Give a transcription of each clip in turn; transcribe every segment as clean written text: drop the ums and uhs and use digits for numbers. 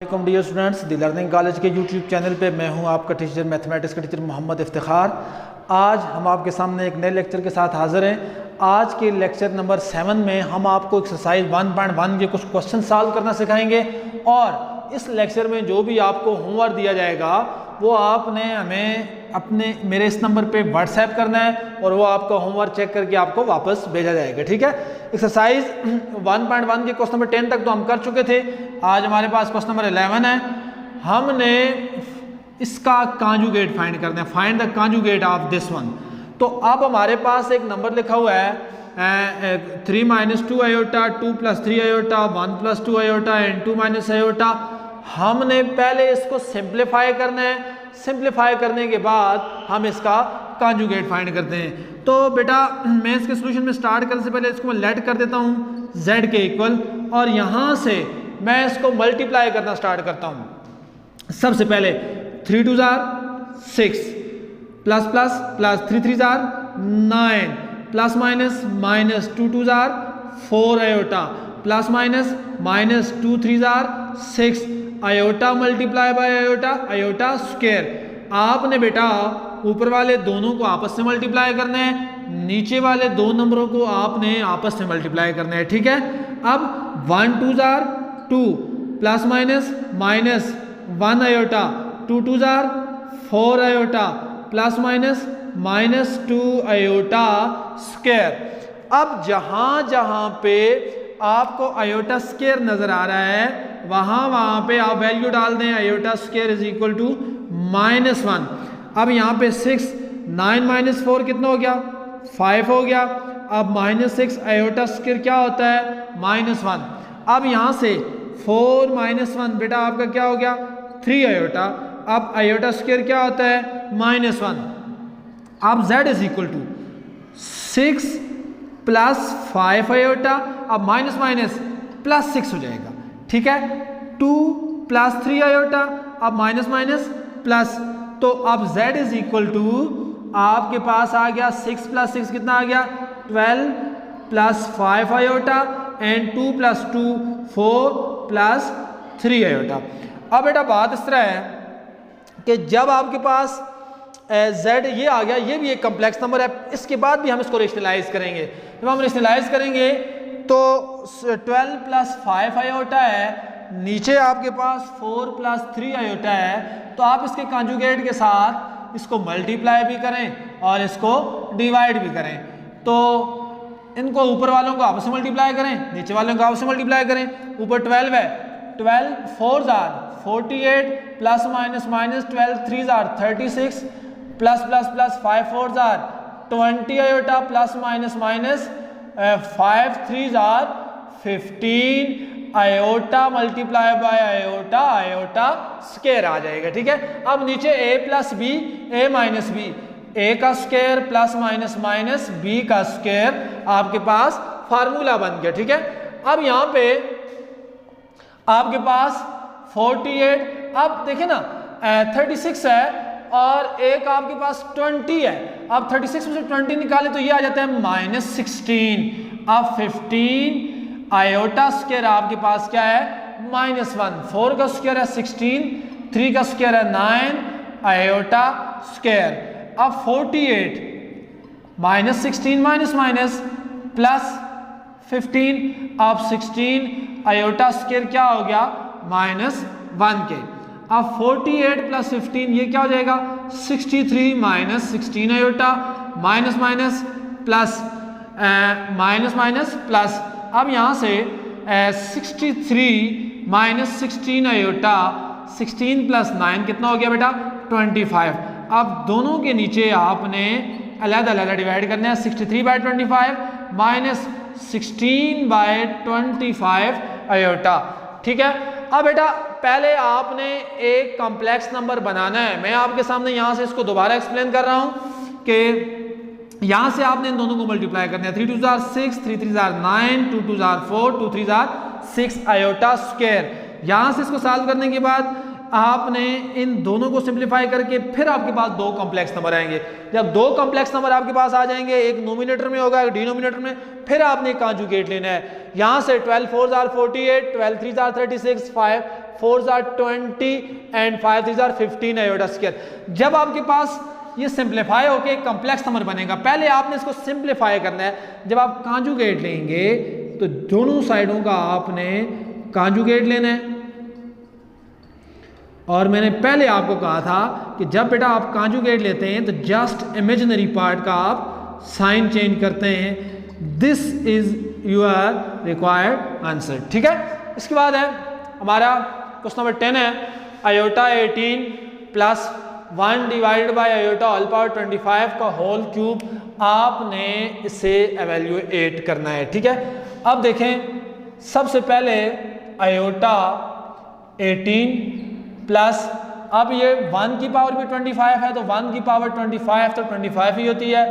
वालेकुम dear students, the learning college के YouTube channel पे मैं हूं आपका टीचर मैथमेटिक्स का टीचर मोहम्मद इफ्तिखार। आज हम आपके सामने एक नए लेक्चर के साथ हाजिर हैं। आज के लेक्चर नंबर 7 में हम आपको एक्सरसाइज 1.1 के कुछ क्वेश्चन सॉल्व करना सिखाएंगे और इस लेक्चर में जो भी आपको होमवर्क दिया जाएगा वो आपने हमें अपने मेरे इस नंबर पे व्हाट्सएप करना है और वो आपका होमवर्क चेक करके आपको वापस भेजा जाएगा। ठीक है, एक्सरसाइज 1.1 के क्वेश्चन नंबर 10 तक तो हम कर चुके थे। आज हमारे पास क्वेश्चन नंबर 11 है। हमने इसका कॉन्जुगेट फाइंड करना है, find the conjugate of this one. तो अब हमारे पास एक नंबर लिखा हुआ है 3 - 2 iota, 2 + 3 iota, 1 + 2 iota and 2 - iota. हमने पहले इसको सिंप्लीफाई करना है, सिंप्लीफाई करने के बाद हम इसका कॉन्जुगेट फाइंड करते हैं। तो बेटा मैं इसके सोल्यूशन में स्टार्ट करने से पहले इसको मैं लेट कर देता हूँ z के इक्वल और यहाँ से मैं इसको मल्टीप्लाई करना स्टार्ट करता हूँ। सबसे पहले 3 2 6 plus plus plus 3 3 9 plus minus minus 2 2 4 iota plus minus minus 2 3 6 iota multiply by iota, iota square. आपने बेटा ऊपर वाले दोनों को आपस से मल्टीप्लाई करना है, नीचे वाले दो नंबरों को आपने आपस में मल्टीप्लाई करना है। ठीक है, अब 1 2 2 plus minus minus 1 iota, 2 2 4 iota plus minus minus 2 iota square. अब जहां जहां पे आपको आयोटा स्क्वायर नजर आ रहा है वहां पे आप वैल्यू डाल दें। Iota square is equal to -1। अब यहाँ पे 6 9 - 4 कितना हो गया, 5 हो गया। अब -6 आयोटा स्क्वायर क्या होता है, -1। अब यहाँ से 4 - 1 बेटा आपका क्या हो गया, 3 आयोटा। अब आयोटा स्क्वायर क्या होता है, -1। अब z is equal to 6 + 5 iota, अब माइनस माइनस प्लस 6 हो जाएगा। ठीक है, 2 + 3 आयोटा, अब माइनस माइनस प्लस। तो अब z इज इक्वल टू आपके पास आ गया 6 + 6 कितना आ गया, 12 + 5 आयोटा एंड 2 + 2 4 + 3 आयोटा। अब बेटा बात इस तरह है कि जब आपके पास z ये आ गया, ये भी एक कम्प्लेक्स नंबर है, इसके बाद भी हम इसको रेशनलाइज करेंगे। जब हम रेशनलाइज करेंगे तो 12 + 5 आयोटा है, नीचे आपके पास 4 + 3 आयोटा है। तो आप इसके कॉन्जुगेट के साथ इसको मल्टीप्लाई भी करें और इसको डिवाइड भी करें। तो इनको ऊपर वालों को आपस में मल्टीप्लाई करें, नीचे वालों को आपस में मल्टीप्लाई करें। ऊपर 12 है, 12 4 48 plus minus minus 12 3 36 plus plus plus 5 4 20 iota plus minus minus 5 3 15 iota multiply by iota, iota square आ जाएगा। ठीक है, अब नीचे a + b a - b, a का square plus minus minus b का स्क्वायर आपके पास फार्मूला बन गया। ठीक है, अब यहाँ पे आपके पास 48, अब देखिए ना 36 है और एक आपके पास 20 है। अब 36 में से 20 निकाले तो ये आ जाता है -16। अब 15 आयोटा स्क्वायर आपके पास क्या है, -1। 4 का स्क्वायर है 16, 3 का स्क्वायर है 9 आयोटा स्क्वायर। अब 48 -16 माइनस माइनस प्लस 15, अब 16 आयोटा स्क्वायर क्या हो गया, -1 के। अब 48 + 15 ये क्या हो जाएगा, 63 - 16 iota minus minus plus minus minus plus. अब यहाँ से 63 - 16 आयोटा, 16 + 9 कितना हो गया बेटा, 25। अब दोनों के नीचे आपने अलग-अलग डिवाइड करना है। 63/25 माइनस 16/25 आयोटा। ठीक है, अब बेटा पहले आपने एक कॉम्प्लेक्स नंबर बनाना है। मैं आपके सामने यहाँ से इसको दोबारा एक्सप्लेन कर रहा हूँ कि यहाँ से आपने इन दोनों को मल्टीप्लाई करना है। 3 2 6 3 3 9 2 2 4 2 3 6 आयोटा स्क्वायर। यहाँ से इसको सॉल्व करने के बाद आपने इन दोनों को सिंप्लीफाई करके फिर आपके पास दो कॉम्प्लेक्स नंबर आएंगे। जब दो कॉम्प्लेक्स नंबर आपके पास आ जाएंगे, एक नोमिनेटर में होगा एक डिनोमिनेटर में, फिर आपने कॉन्जुगेट लेना है। यहाँ से 12 4 48, 12 3 36, 5 4 jar 20 and 5 3 jar 15 iota square. जब आपके पास ये सिंप्लीफाई होके एक कॉम्प्लेक्स नंबर बनेगा, पहले आपने इसको सिंप्लीफाई करना है। जब आप कॉन्जुगेट लेंगे तो दोनों साइडों का आपने कॉन्जुगेट लेना है। और मैंने पहले आपको कहा था कि जब बेटा आप कॉन्जुगेट लेते हैं तो जस्ट इमेजिनरी पार्ट का आप साइन चेंज करते हैं। This is your required answer, ठीक है। इसके बाद है हमारा क्वेश्चन नंबर 10 है iota 18 plus 1 divided by iota all power 25 का होल क्यूब। आपने इसे एवेल्युएट करना है, ठीक है। अब देखें, सबसे पहले आयोटा 18 प्लस, अब ये 1 की पावर भी 25 है तो 1 की पावर 25 तो 25 ही होती है,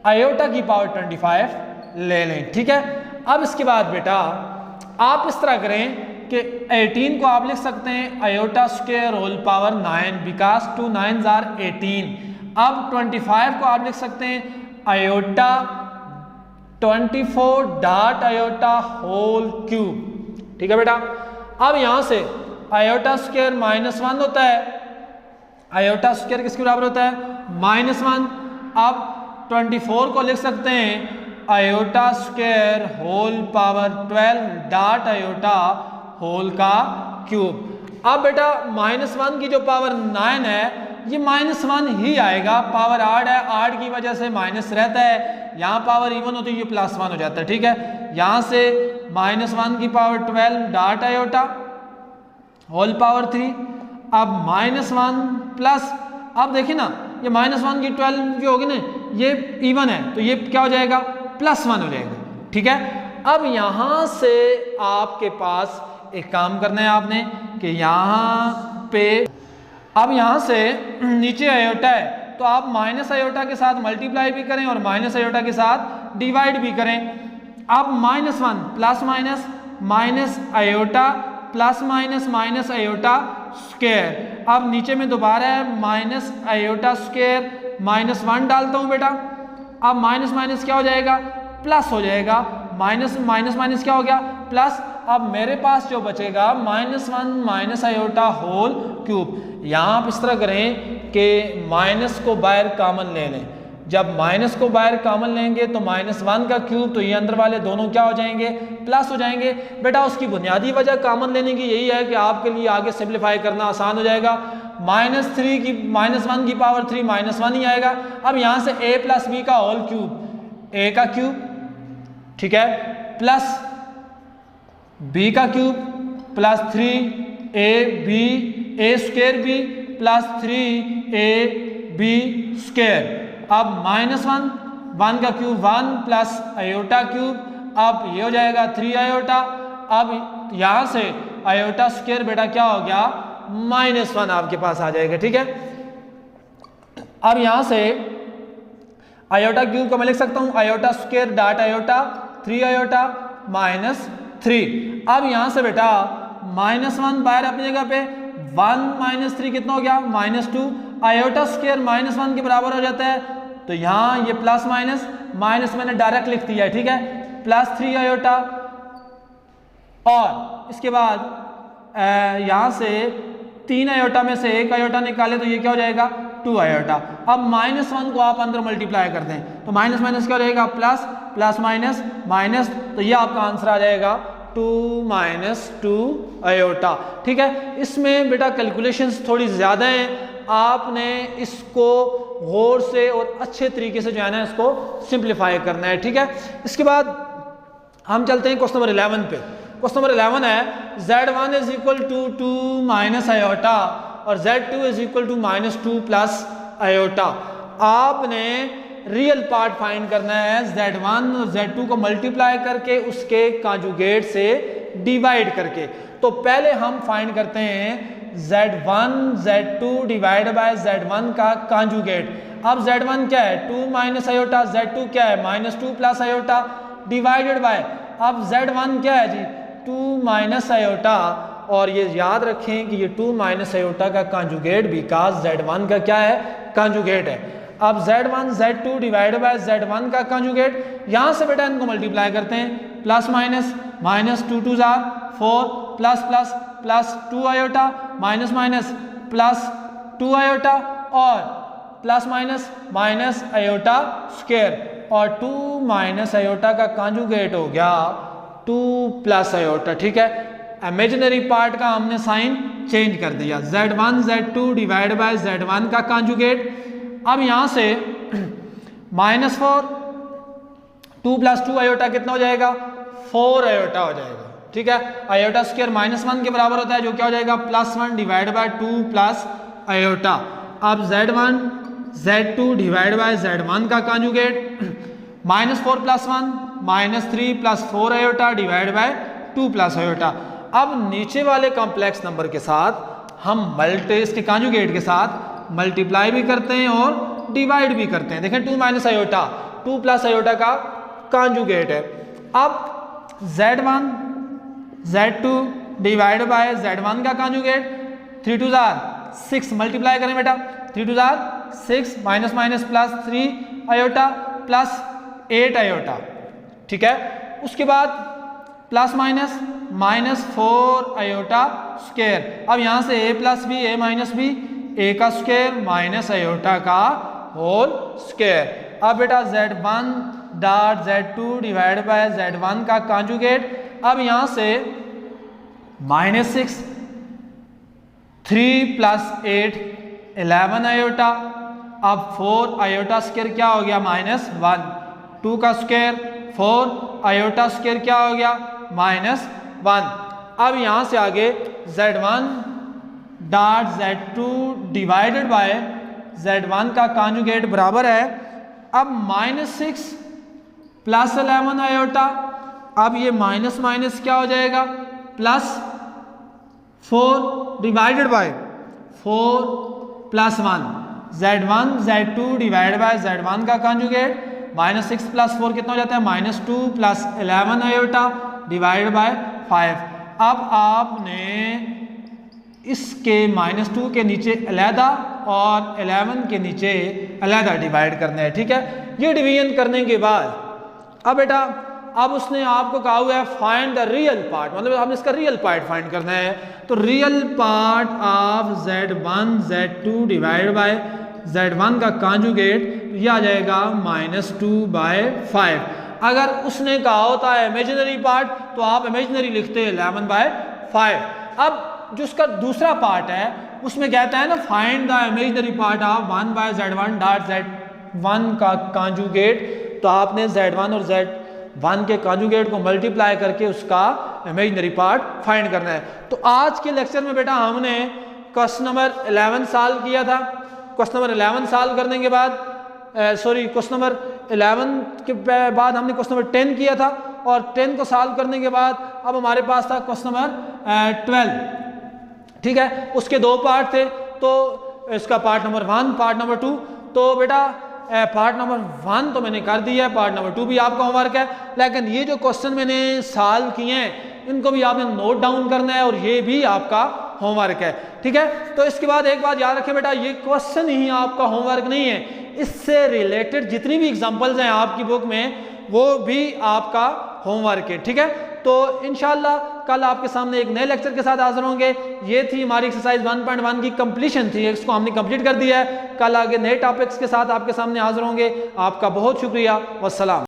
आयोटा की पावर 25 ले लें, ठीक है। अब इसके बाद बेटा आप इस तरह करें कि 18 को आप लिख सकते हैं iota square whole power 9 because 2 9 are 18। अब 25 को आप लिख सकते हैं iota 24 dot iota whole cube, ठीक है बेटा। अब यहां से आयोटा स्क्वायर -1 होता है, आयोटा स्क्वायर किसके बराबर होता है -1। अब 24 को लिख सकते हैं iota square whole power 12 dot iota whole का क्यूब। अब बेटा -1 की जो पावर 9 है ये -1 ही आएगा, पावर 8 है, 8 की वजह से माइनस रहता है, यहाँ पावर इवन होती है ये +1 हो जाता है, ठीक है। यहाँ से -1 की power 12 dot iota whole power 3। अब -1 प्लस, अब देखिए ना ये -1 की 12 जो होगी ना ये इवन है तो ये क्या हो जाएगा +1 हो जाएगा, ठीक है। अब यहाँ से आपके पास एक काम करना है आपने कि यहाँ पे, अब यहाँ से नीचे आयोटा है तो आप माइनस आयोटा के साथ मल्टीप्लाई भी करें और माइनस आयोटा के साथ डिवाइड भी करें। अब -1 plus minus minus iota plus minus minus iota square. अब नीचे में दोबारा है माइनस आयोटा स्क्वायर -1 डालता हूँ बेटा। अब माइनस माइनस क्या हो जाएगा प्लस हो जाएगा, माइनस माइनस माइनस क्या हो गया प्लस। अब मेरे पास जो बचेगा -1 माइनस आयोटा होल क्यूब। यहाँ आप इस तरह करें कि माइनस को बाहर कॉमन ले लें। जब माइनस को बाहर कॉमन लेंगे तो -1 का क्यूब, तो ये अंदर वाले दोनों क्या हो जाएंगे प्लस हो जाएंगे। बेटा उसकी बुनियादी वजह कॉमन लेने की यही है कि आपके लिए आगे सिंप्लीफाई करना आसान हो जाएगा। -1 की पावर 3 -1 ही आएगा। अब यहाँ से a प्लस बी का होल क्यूब, a का क्यूब, ठीक है, प्लस b का cube plus 3ab a square b plus 3ab square. अब -1 का क्यूब 1 प्लस आयोटा क्यूब, अब ये हो जाएगा 3 आयोटा। अब यहाँ से आयोटा स्क्वायर बेटा क्या हो गया -1 आपके पास आ जाएगा, ठीक है। अब यहाँ से आयोटा क्यूब को मैं लिख सकता हूँ iota square dot iota 3 iota -3। अब यहाँ से बेटा -1 बाहर अपनी जगह पे, 1 3 कितना हो गया -2। आयोटा स्क्वायर -1 के बराबर हो जाता है तो यहाँ ये प्लस माइनस मैंने डायरेक्ट लिख दिया है, ठीक है, +3 आयोटा। और इसके बाद यहाँ से 3 आयोटा में से 1 आयोटा निकाले तो ये क्या हो जाएगा 2 आयोटा। अब -1 को आप अंदर मल्टीप्लाई कर दें तो माइनस माइनस क्या हो जाएगा प्लस, प्लस माइनस माइनस, तो ये आपका आंसर आ जाएगा 2 - 2 आयोटा, ठीक है। इसमें बेटा कैलकुलेशंस थोड़ी ज़्यादा हैं, आपने इसको गौर से और अच्छे तरीके से जो है ना इसको सिंप्लीफाई करना है, ठीक है। इसके बाद हम चलते हैं क्वेश्चन नंबर 11 पे। क्वेश्चन नंबर 11 है Z1 = 2 माइनस आयोटा और Z2 = -2 प्लस आयोटा। आपने रियल पार्ट फाइंड करना है, Z1 और Z2 को मल्टीप्लाई करके उसके कॉन्जुगेट से डिवाइड करके। तो पहले हम फाइंड करते हैं Z1 Z2 divide by Z1 का कॉन्जुगेट। अब Z1 क्या है 2 माइनस आयोटा, Z2 क्या है -2 प्लस आयोटा डिवाइडेड बाय, अब Z1 क्या है जी 2 माइनस आयोटा। और ये याद रखें कि ये 2 माइनस आयोटा का कॉन्जुगेट बिकॉज Z1 का क्या है कॉन्जुगेट है। अब Z1 Z2 divide by Z1 का कॉन्जुगेट, यहाँ से बेटा इनको मल्टीप्लाई करते हैं, plus minus -2 2 4 plus plus plus 2 iota minus minus plus 2 iota और plus minus minus iota square और 2 माइनस आयोटा का कॉन्जुगेट हो गया 2 प्लस आयोटा। ठीक है, इमेजिनरी पार्ट का हमने साइन चेंज कर दिया, z1 z2 divide by z1 का कॉन्जुगेट। अब यहां से -4 2 प्लस 2 आयोटा कितना हो जाएगा 4 आयोटा हो जाएगा। ठीक है, आयोटा स्क्वायर -1 के बराबर होता है जो क्या हो जाएगा +1 डिवाइड बाय 2 प्लस आयोटा। अब z1 z2 divide by z1 का conjugate -4 + 1 -3 + 4 iota divide by 2 plus iota. अब नीचे वाले कॉम्प्लेक्स नंबर के साथ हम इसके कॉन्जुगेट के साथ मल्टीप्लाई भी करते हैं और डिवाइड भी करते हैं। देखें 2 माइनस आयोटा 2 प्लस आयोटा का कॉन्जुगेट है। अब z1 z2 divide by z1 का कॉन्जुगेट 3 2 6 मल्टीप्लाई करें बेटा 3 2 6 minus minus plus 3 iota plus 8 iota. ठीक है, उसके बाद प्लस माइनस -4 आयोटा स्क्वायर। अब यहां से a plus B a minus B a का स्क्वायर माइनस आयोटा का होल स्क्वायर। अब बेटा z1 dot z2 divide by z1 का कॉन्जुगेट। अब यहां से -6 3 + 8 11 आयोटा। अब 4 आयोटा स्क्वायर क्या हो गया -1 2 का स्क्वायर 4 आयोटा स्क्वायर क्या हो गया -1। अब यहां से आगे z1 dot z2 divided by z1 का कॉन्जुगेट बराबर है अब -6 + 11 आयोटा। अब ये माइनस माइनस क्या हो जाएगा +4 divided by 4 + 1 z1 z2 divide by z1 का कॉन्जुगेट -6 + 4 कितना हो जाता है -2 + 11 आयोटा डिवाइड बाय 5। अब आपने इसके -2 के नीचे अलहदा और 11 के नीचे अलहदा डिवाइड करना है। ठीक है, ये डिवीजन करने के बाद अब बेटा अब उसने आपको कहा हुआ है फाइंड द रियल पार्ट, मतलब हमने इसका रियल पार्ट फाइंड करना है। तो real part of z1 z2 divide by z1 का कॉन्जुगेट यह आ जाएगा -2/5। अगर उसने कहा होता है इमेजिनरी पार्ट तो आप इमेजिनरी लिखते हैं 11/5। अब जो उसका दूसरा पार्ट है उसमें कहता है ना find the imaginary part of 1/z1 dot z1 का कॉन्जुगेट। तो आपने z1 और z1 के कॉन्जुगेट को मल्टीप्लाई करके उसका इमेजिनरी पार्ट फाइंड करना है। तो आज के लेक्चर में बेटा हमने क्वेश्चन नंबर 11 सॉल्व किया था। क्वेश्चन नंबर 11 सॉल्व करने के बाद क्वेश्चन नंबर 11 के बाद हमने क्वेश्चन नंबर 10 किया था और 10 को सॉल्व करने के बाद अब हमारे पास था क्वेश्चन नंबर 12। ठीक है, उसके 2 पार्ट थे, तो इसका पार्ट नंबर 1 पार्ट नंबर 2। तो बेटा पार्ट नंबर 1 तो मैंने कर दिया है, पार्ट नंबर 2 भी आपका होमवर्क है, लेकिन ये जो क्वेश्चन मैंने सॉल्व किए हैं इनको भी आपने नोट डाउन करना है और ये भी आपका होमवर्क है। ठीक है, तो इसके बाद एक बात याद रखें बेटा, ये क्वेश्चन ही आपका होमवर्क नहीं है, इससे रिलेटेड जितनी भी एग्जांपल्स हैं आपकी बुक में वो भी आपका होमवर्क है। ठीक है, तो इंशाल्लाह कल आपके सामने एक नए लेक्चर के साथ हाजिर होंगे। ये थी हमारी एक्सरसाइज 1.1 की कंप्लीशन थी, इसको हमने कंप्लीट कर दिया है। कल आगे नए टॉपिक्स के साथ आपके सामने हाजिर होंगे। आपका बहुत शुक्रिया, वस्सलाम।